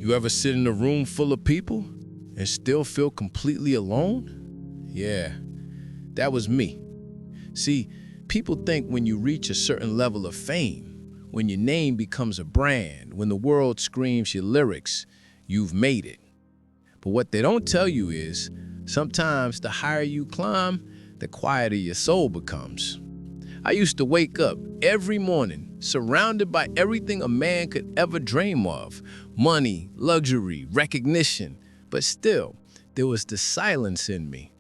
You ever sit in a room full of people and still feel completely alone? Yeah, that was me. See, people think when you reach a certain level of fame, when your name becomes a brand, when the world screams your lyrics, you've made it. But what they don't tell you is, sometimes the higher you climb, the quieter your soul becomes. I used to wake up every morning surrounded by everything a man could ever dream of: money, luxury, recognition. But still, there was the silence in me,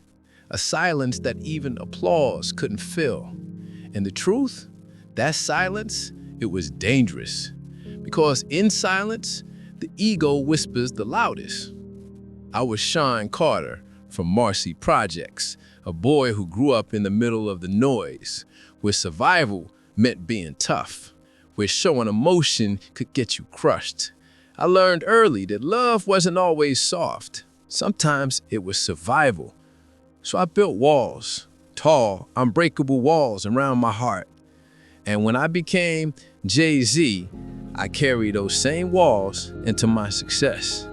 a silence that even applause couldn't fill. And the truth, that silence, it was dangerous. Because in silence, the ego whispers the loudest. I was Sean Carter from Marcy Projects, a boy who grew up in the middle of the noise, where survival meant being tough, where showing emotion could get you crushed. I learned early that love wasn't always soft. Sometimes it was survival. So I built walls, tall, unbreakable walls around my heart. And when I became Jay-Z, I carried those same walls into my success,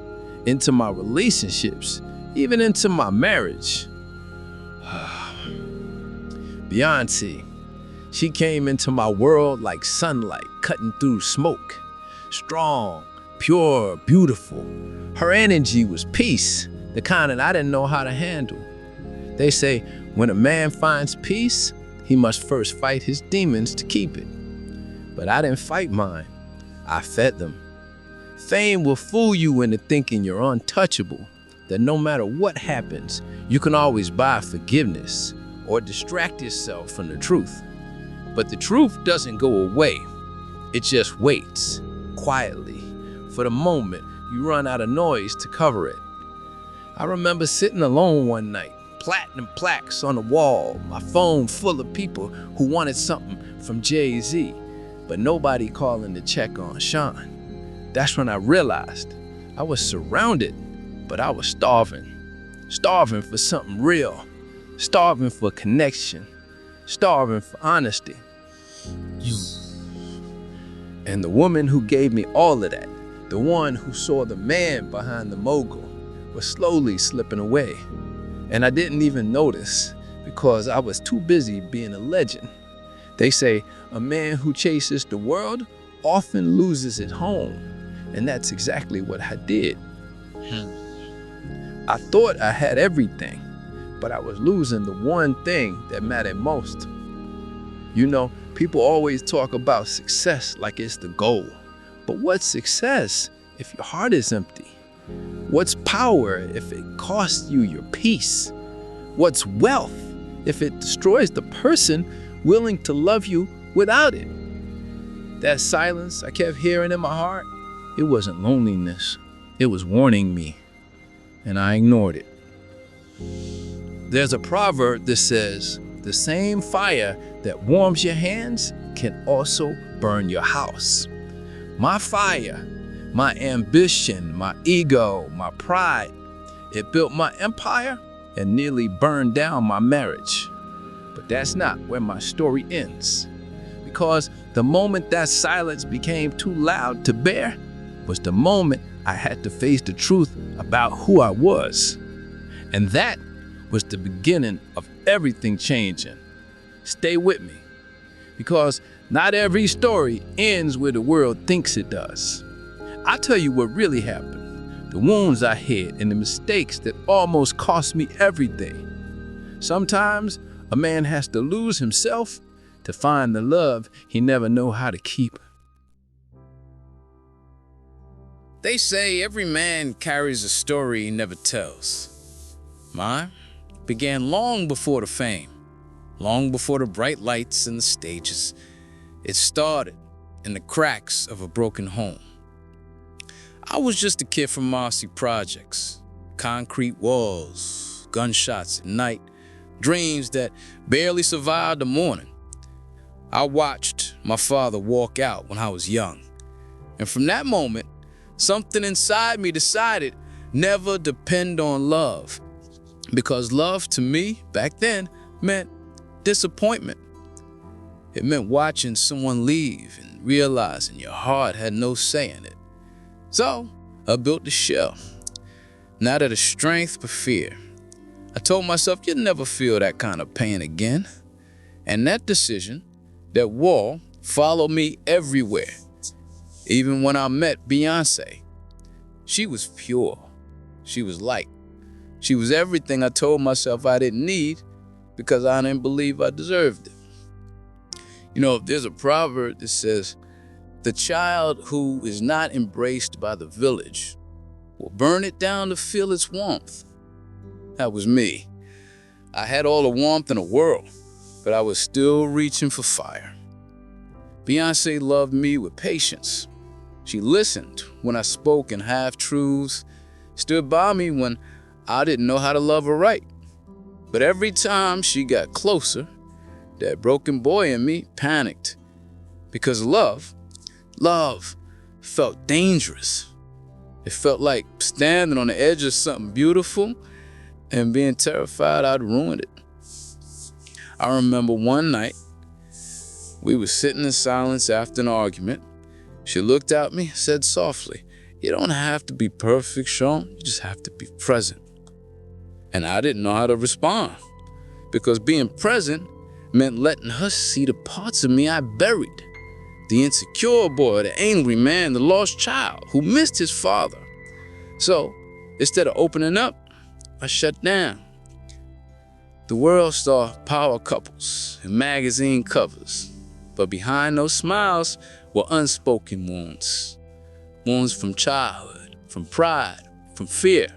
into my relationships, even into my marriage. Beyoncé, she came into my world like sunlight cutting through smoke. Strong, pure, beautiful. Her energy was peace, the kind that I didn't know how to handle. They say when a man finds peace, he must first fight his demons to keep it. But I didn't fight mine. I fed them. Fame will fool you into thinking you're untouchable, that no matter what happens, you can always buy forgiveness or distract yourself from the truth. But the truth doesn't go away. It just waits, quietly, for the moment you run out of noise to cover it. I remember sitting alone one night, platinum plaques on the wall, my phone full of people who wanted something from Jay-Z, but nobody calling to check on Sean. That's when I realized I was surrounded, but I was starving. Starving for something real, starving for connection, starving for honesty. You. And the woman who gave me all of that, the one who saw the man behind the mogul, was slowly slipping away. And I didn't even notice because I was too busy being a legend. They say a man who chases the world often loses at home. And that's exactly what I did. I thought I had everything, but I was losing the one thing that mattered most. You know, people always talk about success like it's the goal. But what's success if your heart is empty? What's power if it costs you your peace? What's wealth if it destroys the person willing to love you without it? That silence I kept hearing in my heart, it wasn't loneliness. It was warning me, and I ignored it. There's a proverb that says, the same fire that warms your hands can also burn your house. My fire, my ambition, my ego, my pride, it built my empire and nearly burned down my marriage. But that's not where my story ends. Because the moment that silence became too loud to bear was the moment I had to face the truth about who I was. And that was the beginning of everything changing. Stay with me, because not every story ends where the world thinks it does. I'll tell you what really happened, the wounds I hid and the mistakes that almost cost me everything. Sometimes a man has to lose himself to find the love he never knew how to keep. They say every man carries a story he never tells. Mine began long before the fame, long before the bright lights and the stages. It started in the cracks of a broken home. I was just a kid from Marcy Projects. Concrete walls, gunshots at night, dreams that barely survived the morning. I watched my father walk out when I was young. And from that moment, something inside me decided never depend on love. Because love to me back then meant disappointment. It meant watching someone leave and realizing your heart had no say in it. So I built the shell, not out of strength but fear. I told myself you'll never feel that kind of pain again. And that decision, that wall, followed me everywhere. Even when I met Beyonce, she was pure. She was light. She was everything I told myself I didn't need because I didn't believe I deserved it. You know, there's a proverb that says, the child who is not embraced by the village will burn it down to feel its warmth. That was me. I had all the warmth in the world, but I was still reaching for fire. Beyoncé loved me with patience. She listened when I spoke in half-truths, stood by me when I didn't know how to love her right. But every time she got closer, that broken boy in me panicked. Because love felt dangerous. It felt like standing on the edge of something beautiful and being terrified I'd ruin it. I remember one night, we were sitting in silence after an argument. She looked at me, said softly, "You don't have to be perfect, Sean. You just have to be present." And I didn't know how to respond, because being present meant letting her see the parts of me I buried. The insecure boy, the angry man, the lost child who missed his father. So instead of opening up, I shut down. The world saw power couples and magazine covers, but behind those smiles were unspoken wounds. Wounds from childhood, from pride, from fear.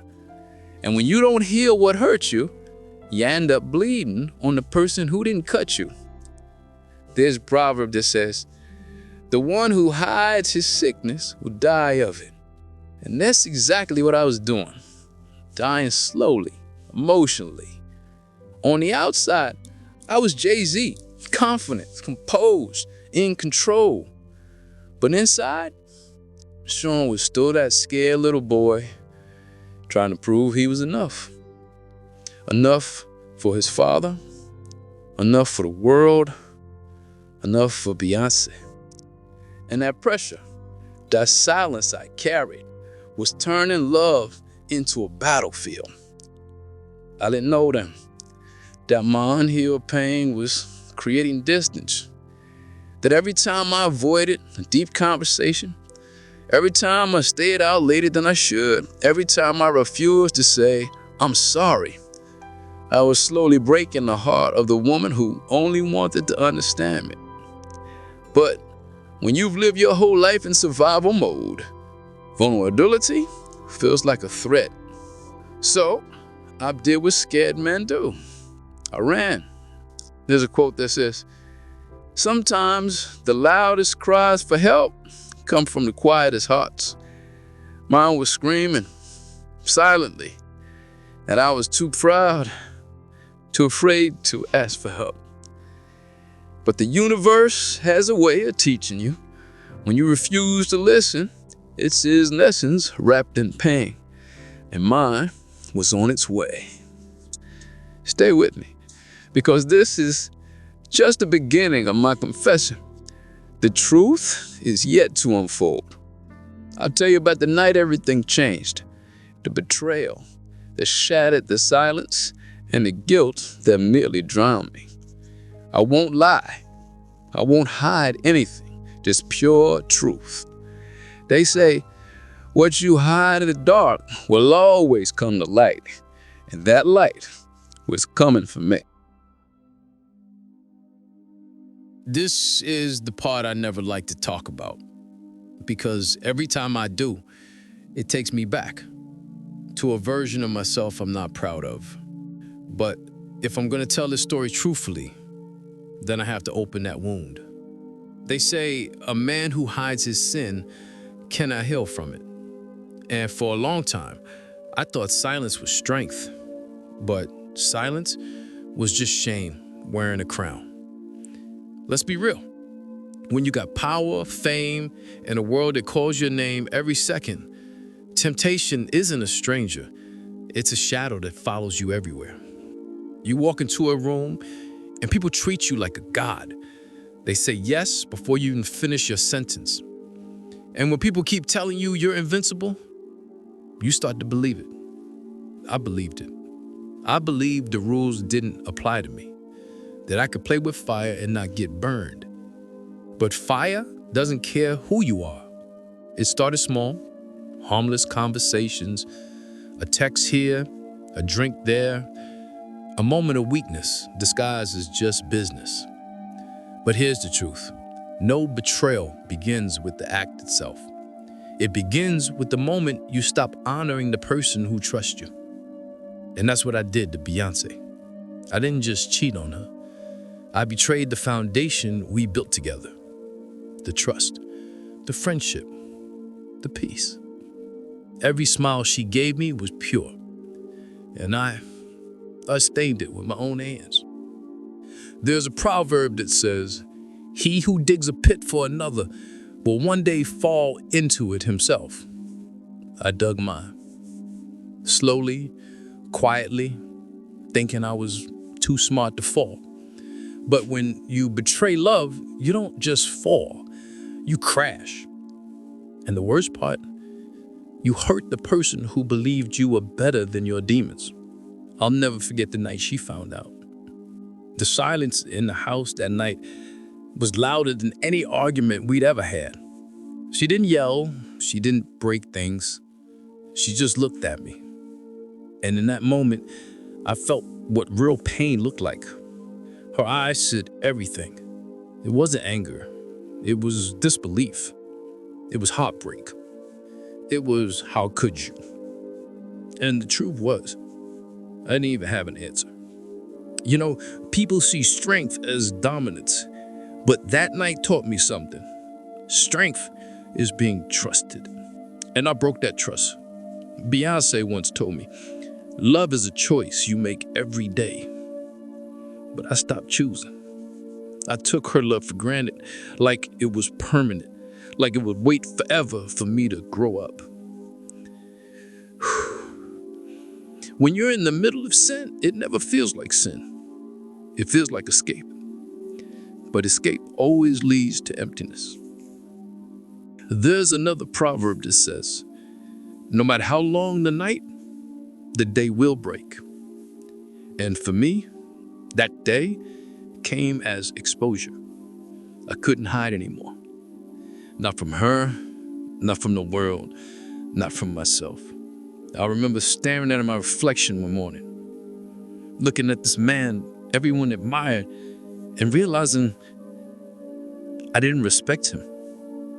And when you don't heal what hurt you, you end up bleeding on the person who didn't cut you. There's a proverb that says, the one who hides his sickness will die of it. And that's exactly what I was doing. Dying slowly, emotionally. On the outside, I was Jay-Z, confident, composed, in control. But inside, Sean was still that scared little boy trying to prove he was enough. Enough for his father, enough for the world, enough for Beyonce. And that pressure, that silence I carried, was turning love into a battlefield. I didn't know then that my unhealed pain was creating distance. That every time I avoided a deep conversation, every time I stayed out later than I should, every time I refused to say, I'm sorry, I was slowly breaking the heart of the woman who only wanted to understand me. But when you've lived your whole life in survival mode, vulnerability feels like a threat. So I did what scared men do. I ran. There's a quote that says, sometimes the loudest cries for help come from the quietest hearts. Mine was screaming silently, and I was too proud, too afraid to ask for help. But the universe has a way of teaching you. When you refuse to listen, it sends lessons wrapped in pain, and mine was on its way. Stay with me, because this is just the beginning of my confession. The truth is yet to unfold. I'll tell you about the night everything changed, the betrayal that shattered the silence, and the guilt that nearly drowned me. I won't lie. I won't hide anything, just pure truth. They say, what you hide in the dark will always come to light, and that light was coming for me. This is the part I never like to talk about, because every time I do, it takes me back to a version of myself I'm not proud of. But if I'm going to tell this story truthfully, then I have to open that wound. They say a man who hides his sin cannot heal from it. And for a long time, I thought silence was strength, but silence was just shame wearing a crown. Let's be real. When you got power, fame, and a world that calls your name every second, temptation isn't a stranger. It's a shadow that follows you everywhere. You walk into a room and people treat you like a god. They say yes before you even finish your sentence. And when people keep telling you you're invincible, You start to believe it. I believed it. I believed the rules didn't apply to me, that I could play with fire and not get burned. But fire doesn't care who you are. It started small, harmless conversations, a text here, a drink there, a moment of weakness disguised as just business. But here's the truth. No betrayal begins with the act itself. It begins with the moment you stop honoring the person who trusts you. And that's what I did to Beyonce. I didn't just cheat on her. I betrayed the foundation we built together. The trust, the friendship, the peace. Every smile she gave me was pure. And I stained it with my own hands. There's a proverb that says, "He who digs a pit for another will one day fall into it himself." I dug mine. Slowly, quietly, thinking I was too smart to fall. But when you betray love, you don't just fall, you crash. And the worst part, you hurt the person who believed you were better than your demons. I'll never forget the night she found out. The silence in the house that night was louder than any argument we'd ever had. She didn't yell, she didn't break things. She just looked at me. And in that moment, I felt what real pain looked like. Her eyes said everything. It wasn't anger. It was disbelief. It was heartbreak. It was, how could you? And the truth was, I didn't even have an answer. You know, people see strength as dominance, but that night taught me something. Strength is being trusted. And I broke that trust. Beyonce once told me, "Love is a choice you make every day." But I stopped choosing. I took her love for granted, like it was permanent, like it would wait forever for me to grow up. When you're in the middle of sin, it never feels like sin. It feels like escape. But escape always leads to emptiness. There's another proverb that says, no matter how long the night, the day will break. And for me, that day came as exposure. I couldn't hide anymore. Not from her, not from the world, not from myself. I remember staring at my reflection one morning, looking at this man everyone admired, and realizing I didn't respect him.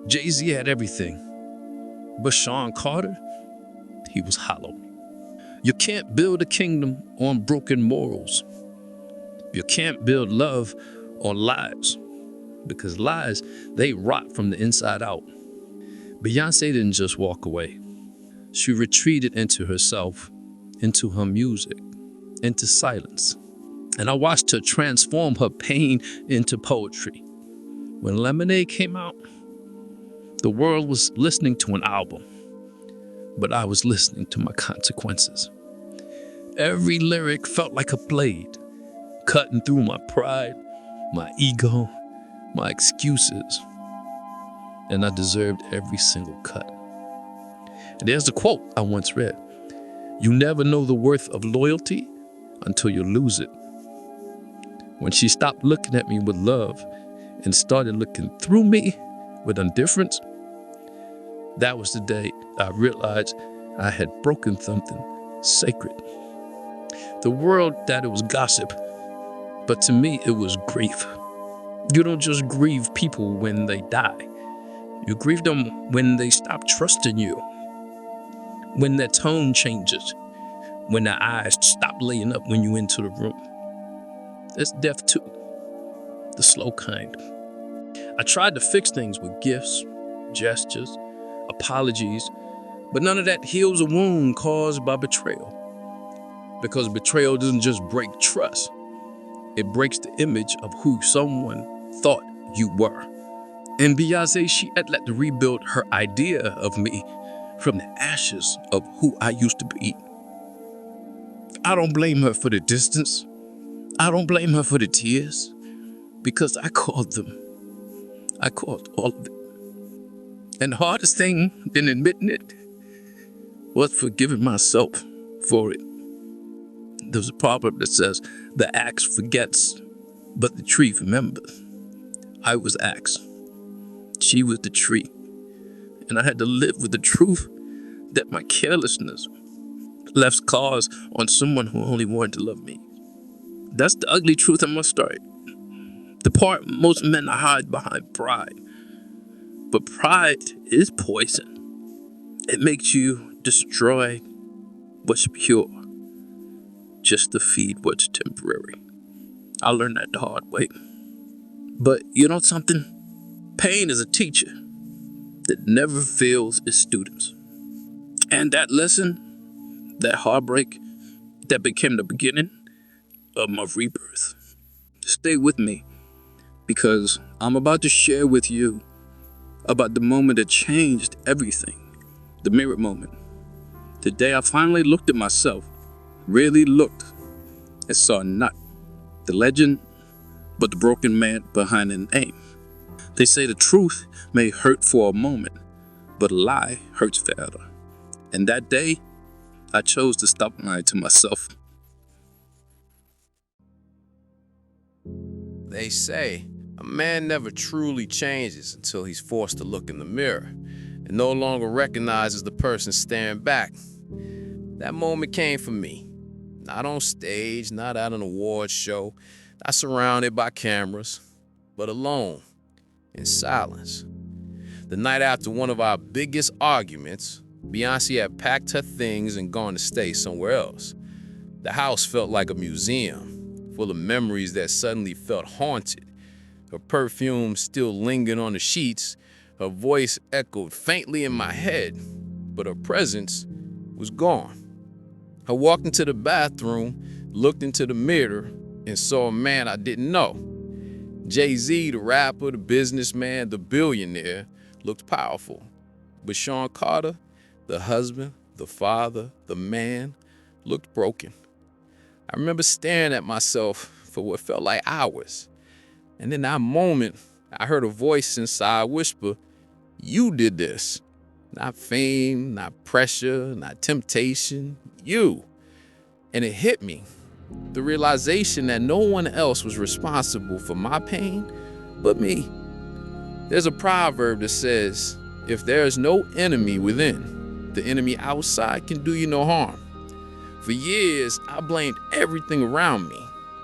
Jay-Z had everything, but Sean Carter, he was hollow. You can't build a kingdom on broken morals. You can't build love on lies, because lies, they rot from the inside out. Beyonce didn't just walk away. She retreated into herself, into her music, into silence. And I watched her transform her pain into poetry. When Lemonade came out, the world was listening to an album, but I was listening to my consequences. Every lyric felt like a blade, cutting through my pride, my ego, my excuses. And I deserved every single cut. And there's the quote I once read: "You never know the worth of loyalty until you lose it." When she stopped looking at me with love and started looking through me with indifference, that was the day I realized I had broken something sacred. The world thought it was gossip, but to me it was grief. You don't just grieve people when they die. You grieve them when they stop trusting you, when their tone changes, when their eyes stop laying up when you enter the room. It's death too, the slow kind. I tried to fix things with gifts, gestures, apologies, but none of that heals a wound caused by betrayal. Because betrayal doesn't just break trust, it breaks the image of who someone thought you were. And Beyonce, she had to rebuild her idea of me from the ashes of who I used to be. I don't blame her for the distance. I don't blame her for the tears, because I caused them. I caused all of it. And the hardest thing than admitting it was forgiving myself for it. There's a proverb that says, the axe forgets, but the tree remembers. I was axe. She was the tree. And I had to live with the truth that my carelessness left scars on someone who only wanted to love me. That's the ugly truth I must start. The part most men hide behind pride. But pride is poison. It makes you destroy what's pure just to feed what's temporary. I learned that the hard way. But you know something? Pain is a teacher that never fails its students. And that lesson, that heartbreak, that became the beginning of my rebirth. Stay with me, because I'm about to share with you about the moment that changed everything. The mirror moment. The day I finally looked at myself, really looked, and saw not the legend, but the broken man behind an aim. They say the truth may hurt for a moment, but a lie hurts forever. And that day, I chose to stop lying to myself. They say a man never truly changes until he's forced to look in the mirror and no longer recognizes the person staring back. That moment came for me. Not on stage, not at an awards show, not surrounded by cameras, but alone, in silence. The night after one of our biggest arguments, Beyonce had packed her things and gone to stay somewhere else. The house felt like a museum, full of memories that suddenly felt haunted. Her perfume still lingered on the sheets, her voice echoed faintly in my head, but her presence was gone. I walked into the bathroom, looked into the mirror, and saw a man I didn't know. Jay-Z, the rapper, the businessman, the billionaire, looked powerful. But Sean Carter, the husband, the father, the man, looked broken. I remember staring at myself for what felt like hours. And in that moment, I heard a voice inside whisper, "You did this." Not fame, not pressure, not temptation, you. And it hit me. The realization that no one else was responsible for my pain but me. There's a proverb that says, if there is no enemy within, the enemy outside can do you no harm. For years, I blamed everything around me.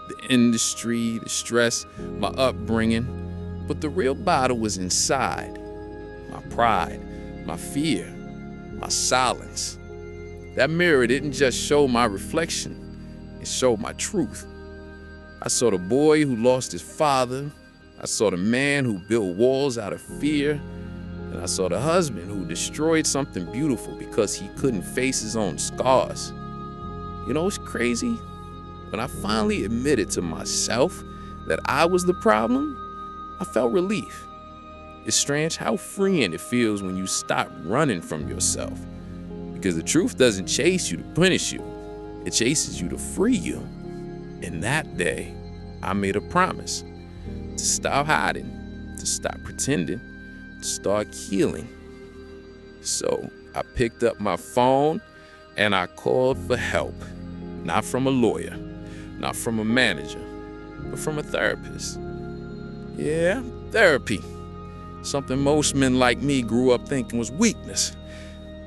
The industry, the stress, my upbringing. But the real battle was inside. My pride, my fear, my silence. That mirror didn't just show my reflection, it showed my truth. I saw the boy who lost his father, I saw the man who built walls out of fear, and I saw the husband who destroyed something beautiful because he couldn't face his own scars. You know what's crazy? When I finally admitted to myself that I was the problem, I felt relief. It's strange how freeing it feels when you stop running from yourself. Because the truth doesn't chase you to punish you. It chases you to free you. And that day, I made a promise to stop hiding, to stop pretending, to start healing. So I picked up my phone and I called for help. Not from a lawyer, not from a manager, but from a therapist. Yeah, therapy. Something most men like me grew up thinking was weakness.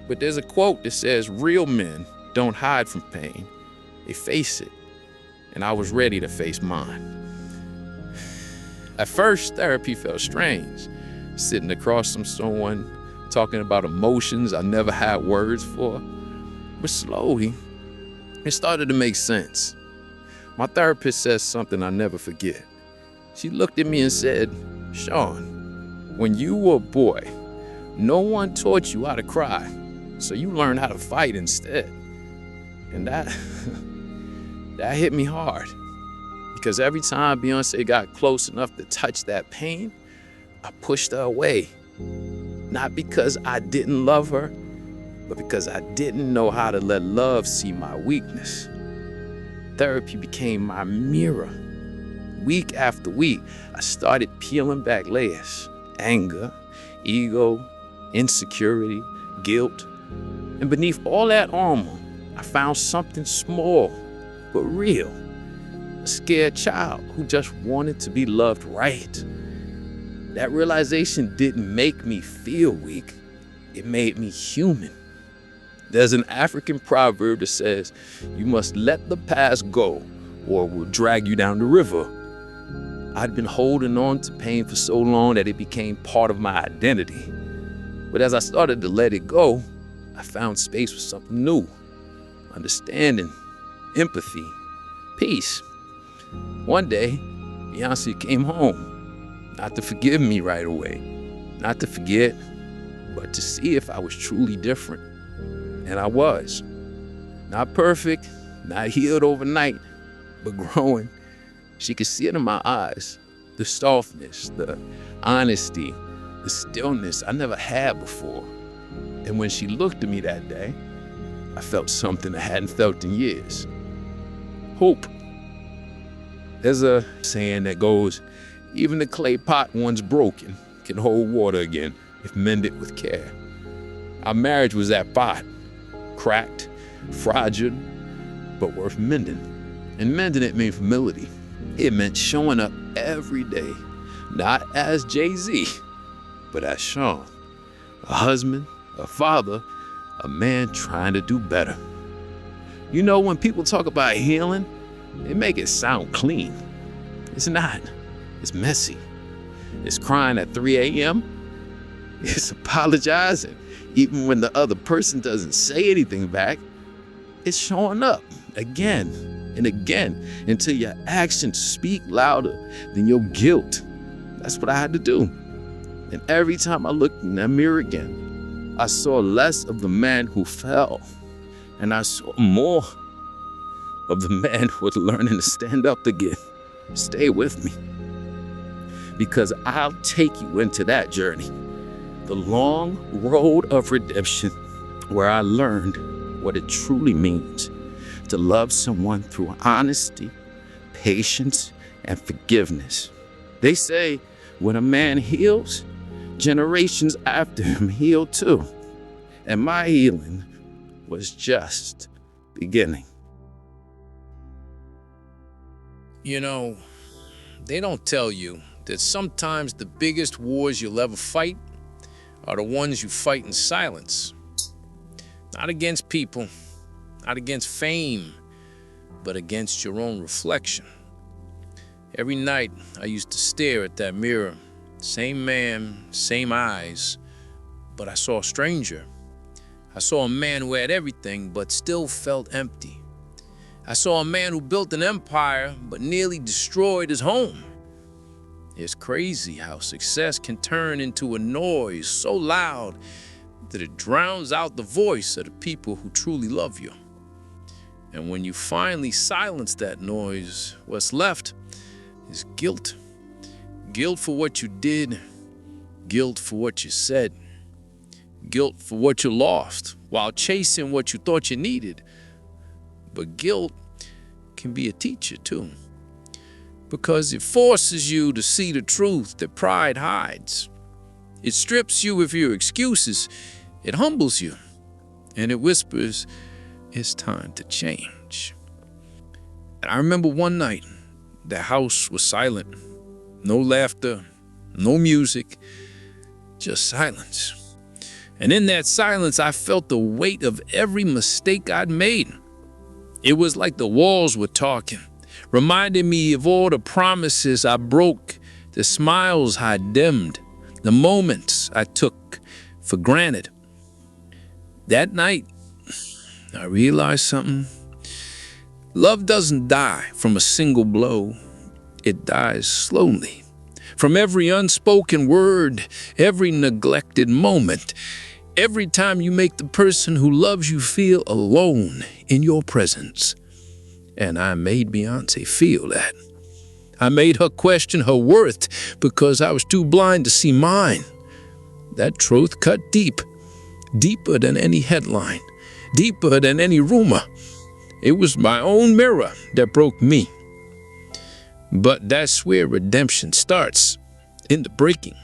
But there's a quote that says, real men don't hide from pain, they face it. And I was ready to face mine. At first, therapy felt strange, sitting across from someone, talking about emotions I never had words for. But slowly, it started to make sense. My therapist said something I never forget. She looked at me and said, Sean, when you were a boy, no one taught you how to cry, so you learned how to fight instead. And that hit me hard, because every time Beyonce got close enough to touch that pain, I pushed her away. Not because I didn't love her, but because I didn't know how to let love see my weakness. Therapy became my mirror. Week after week, I started peeling back layers. Anger, ego, insecurity, guilt. And beneath all that armor, I found something small but real. A scared child who just wanted to be loved right. That realization didn't make me feel weak. It made me human. There's an African proverb that says, you must let the past go or it will drag you down the river. I'd been holding on to pain for so long that it became part of my identity. But as I started to let it go, I found space for something new. Understanding, empathy, peace. One day, Beyonce came home, not to forgive me right away, not to forget, but to see if I was truly different. And I was. Not perfect, not healed overnight, but growing. She could see it in my eyes, the softness, the honesty, the stillness I never had before. And when she looked at me that day, I felt something I hadn't felt in years. Hope. There's a saying that goes, even the clay pot once broken can hold water again if mended with care. Our marriage was that pot, cracked, fragile, but worth mending. And mending it meant humility. It meant showing up every day, not as Jay-Z, but as Sean, a husband, a father, a man trying to do better. You know, when people talk about healing, they make it sound clean. It's not. It's messy. It's crying at 3 a.m. It's apologizing, even when the other person doesn't say anything back. It's showing up again and again until your actions speak louder than your guilt. That's what I had to do. And every time I looked in that mirror again, I saw less of the man who fell, and I saw more of the man who was learning to stand up again. Stay with me, because I'll take you into that journey, the long road of redemption, where I learned what it truly means to love someone through honesty, patience, and forgiveness. They say when a man heals, generations after him heal too. And my healing was just beginning. You know, they don't tell you that sometimes the biggest wars you'll ever fight are the ones you fight in silence. Not against people, not against fame, but against your own reflection. Every night I used to stare at that mirror. Same man, same eyes, but I saw a stranger. I saw a man who had everything but still felt empty. I saw a man who built an empire but nearly destroyed his home. It's crazy how success can turn into a noise so loud that it drowns out the voice of the people who truly love you. And when you finally silence that noise, what's left is guilt. Guilt for what you did, guilt for what you said, guilt for what you lost while chasing what you thought you needed. But guilt can be a teacher too, because it forces you to see the truth that pride hides. It strips you of your excuses, it humbles you, and it whispers, it's time to change. And I remember one night, the house was silent. No laughter, no music, just silence. And in that silence, I felt the weight of every mistake I'd made. It was like the walls were talking, reminding me of all the promises I broke, the smiles I dimmed, the moments I took for granted. That night, I realized something. Love doesn't die from a single blow. It dies slowly, from every unspoken word, every neglected moment, every time you make the person who loves you feel alone in your presence. And I made Beyonce feel that. I made her question her worth because I was too blind to see mine. That truth cut deep, deeper than any headline, deeper than any rumor. It was my own mirror that broke me. But that's where redemption starts, in the breaking.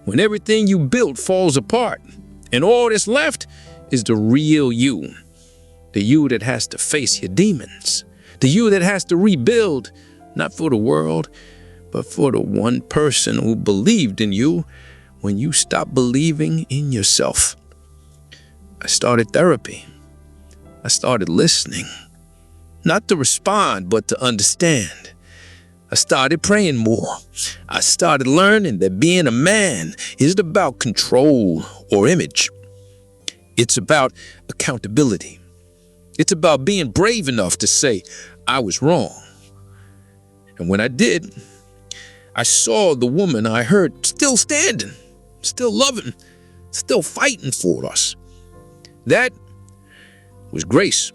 When everything you built falls apart and all that's left is the real you. The you that has to face your demons. The you that has to rebuild, not for the world, but for the one person who believed in you when you stopped believing in yourself. I started therapy. I started listening, not to respond, but to understand. I started praying more. I started learning that being a man isn't about control or image. It's about accountability. It's about being brave enough to say, I was wrong. And when I did, I saw the woman I hurt still standing, still loving, still fighting for us. That was grace.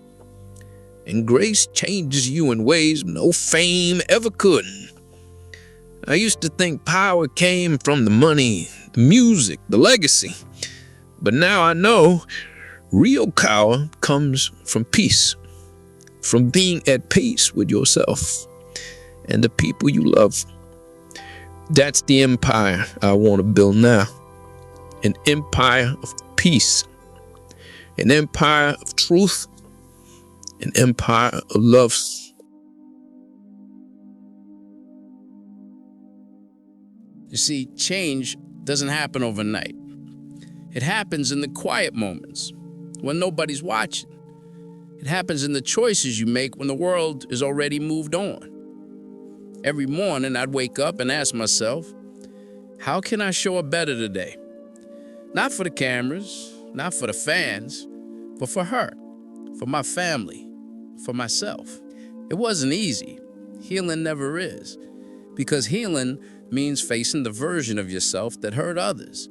And grace changes you in ways no fame ever could. I used to think power came from the money, the music, the legacy. But now I know real power comes from peace, from being at peace with yourself and the people you love. That's the empire I want to build now. An empire of peace, an empire of truth, an empire of love. You see, change doesn't happen overnight. It happens in the quiet moments when nobody's watching. It happens in the choices you make when the world is already moved on. Every morning I'd wake up and ask myself, how can I show up better today? Not for the cameras, not for the fans, but for her, for my family, for myself. It wasn't easy. Healing never is, because healing means facing the version of yourself that hurt others.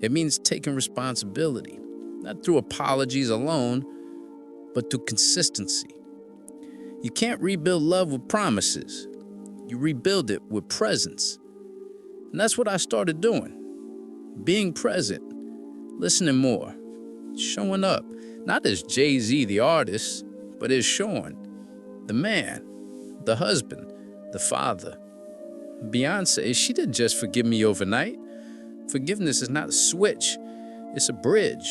It means taking responsibility, not through apologies alone, but through consistency. You can't rebuild love with promises. You rebuild it with presence. And that's what I started doing. Being present, listening more, showing up, not as Jay-Z the artist, but as Sean, the man, the husband, the father. Beyonce, she didn't just forgive me overnight. Forgiveness is not a switch, it's a bridge.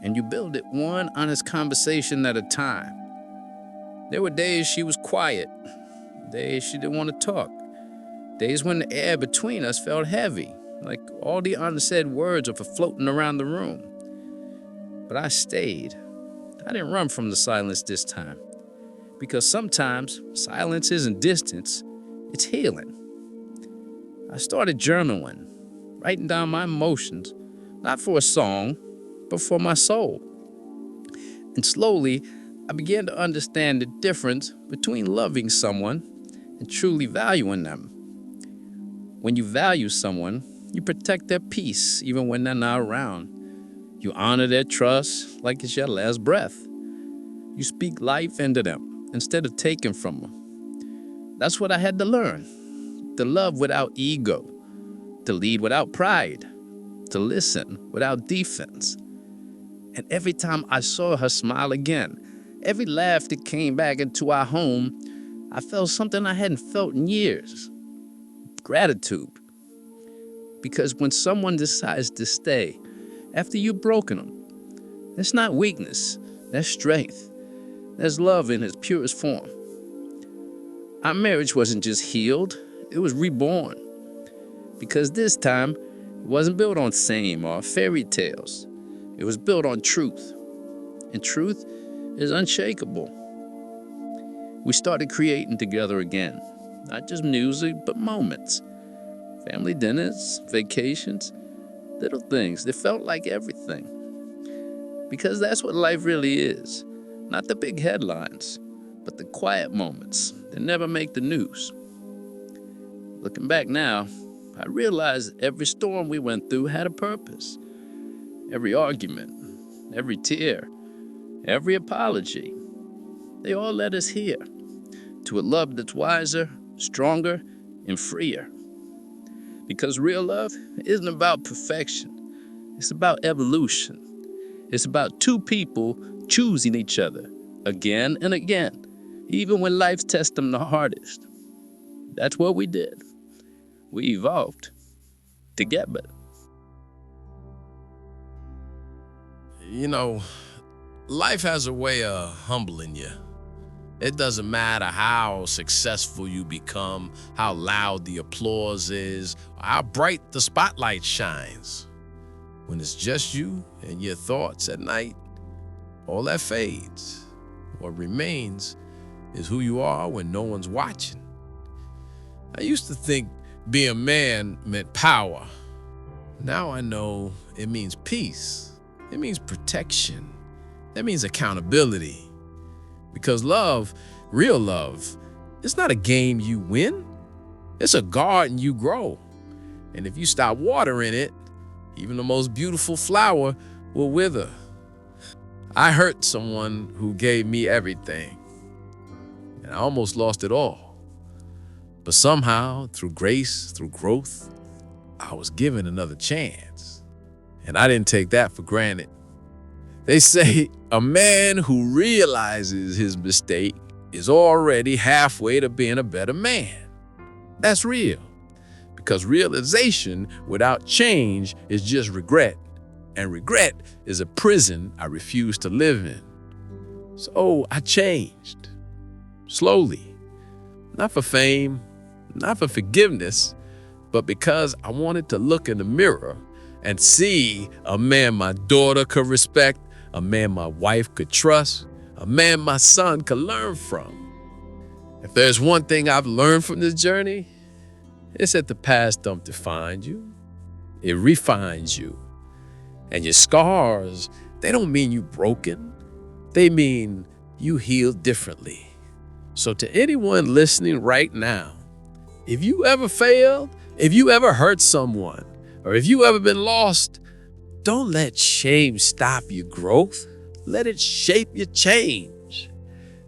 And you build it one honest conversation at a time. There were days she was quiet, days she didn't want to talk, days when the air between us felt heavy, like all the unsaid words were floating around the room. But I stayed. I didn't run from the silence this time, because sometimes silence isn't distance, it's healing. I started journaling, writing down my emotions, not for a song, but for my soul. And slowly, I began to understand the difference between loving someone and truly valuing them. When you value someone, you protect their peace even when they're not around. You honor their trust like it's your last breath. You speak life into them instead of taking from them. That's what I had to learn. To love without ego, to lead without pride, to listen without defense. And every time I saw her smile again, every laugh that came back into our home, I felt something I hadn't felt in years. Gratitude. Because when someone decides to stay after you've broken them, that's not weakness, that's strength. That's love in its purest form. Our marriage wasn't just healed, it was reborn. Because this time, it wasn't built on shame or fairy tales. It was built on truth. And truth is unshakable. We started creating together again. Not just music, but moments. Family dinners, vacations, little things that felt like everything. Because that's what life really is. Not the big headlines, but the quiet moments that never make the news. Looking back now, I realize every storm we went through had a purpose. Every argument, every tear, every apology, they all led us here, to a love that's wiser, stronger, and freer. Because real love isn't about perfection. It's about evolution. It's about two people choosing each other again and again, even when life tests them the hardest. That's what we did. We evolved together. You know, life has a way of humbling you. It doesn't matter how successful you become, how loud the applause is, or how bright the spotlight shines. When it's just you and your thoughts at night, all that fades. What remains is who you are when no one's watching. I used to think being a man meant power. Now I know it means peace. It means protection. That means accountability. Because love, real love, it's not a game you win. It's a garden you grow. And if you stop watering it, even the most beautiful flower will wither. I hurt someone who gave me everything, and I almost lost it all. But somehow, through grace, through growth, I was given another chance. And I didn't take that for granted. They say a man who realizes his mistake is already halfway to being a better man. That's real. Because realization without change is just regret. And regret is a prison I refuse to live in. So I changed. Slowly. Not for fame, not for forgiveness, but because I wanted to look in the mirror and see a man my daughter could respect, a man my wife could trust, a man my son could learn from. If there's one thing I've learned from this journey, it's that the past don't define you. It refines you. And your scars, they don't mean you broken. They mean you healed differently. So to anyone listening right now, if you ever failed, if you ever hurt someone, or if you ever been lost, don't let shame stop your growth. Let it shape your change.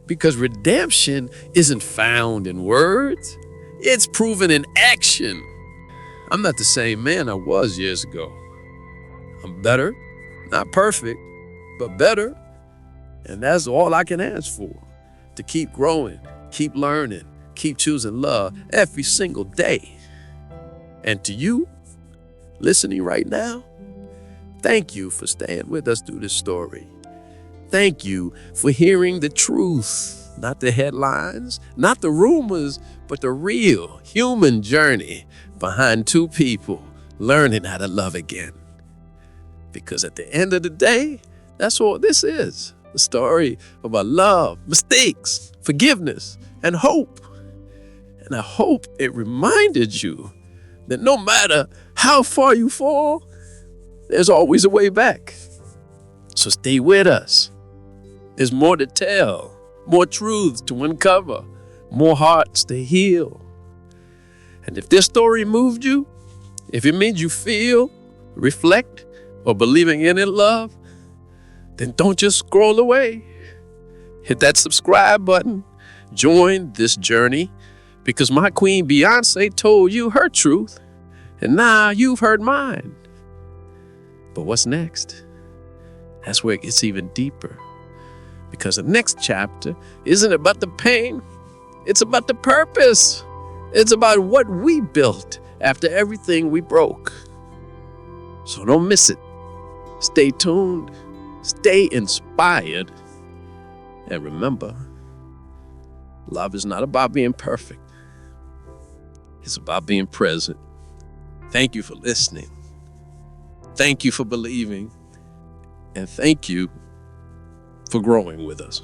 Because redemption isn't found in words. It's proven in action. I'm not the same man I was years ago. I'm better, not perfect, but better. And that's all I can ask for. To keep growing, keep learning, keep choosing love every single day. And to you, listening right now, thank you for staying with us through this story. Thank you for hearing the truth, not the headlines, not the rumors, but the real human journey behind two people learning how to love again. Because at the end of the day, that's all this is. A story about love, mistakes, forgiveness, and hope. And I hope it reminded you that no matter how far you fall, there's always a way back. So stay with us. There's more to tell, more truths to uncover, more hearts to heal. And if this story moved you, if it made you feel, reflect, or believing in it, love, then don't just scroll away. Hit that subscribe button. Join this journey because my queen Beyonce told you her truth, and now you've heard mine. But what's next? That's where it gets even deeper. Because the next chapter isn't about the pain, it's about the purpose. It's about what we built after everything we broke. So don't miss it. Stay tuned, stay inspired, and remember, love is not about being perfect. It's about being present. Thank you for listening. Thank you for believing. And thank you for growing with us.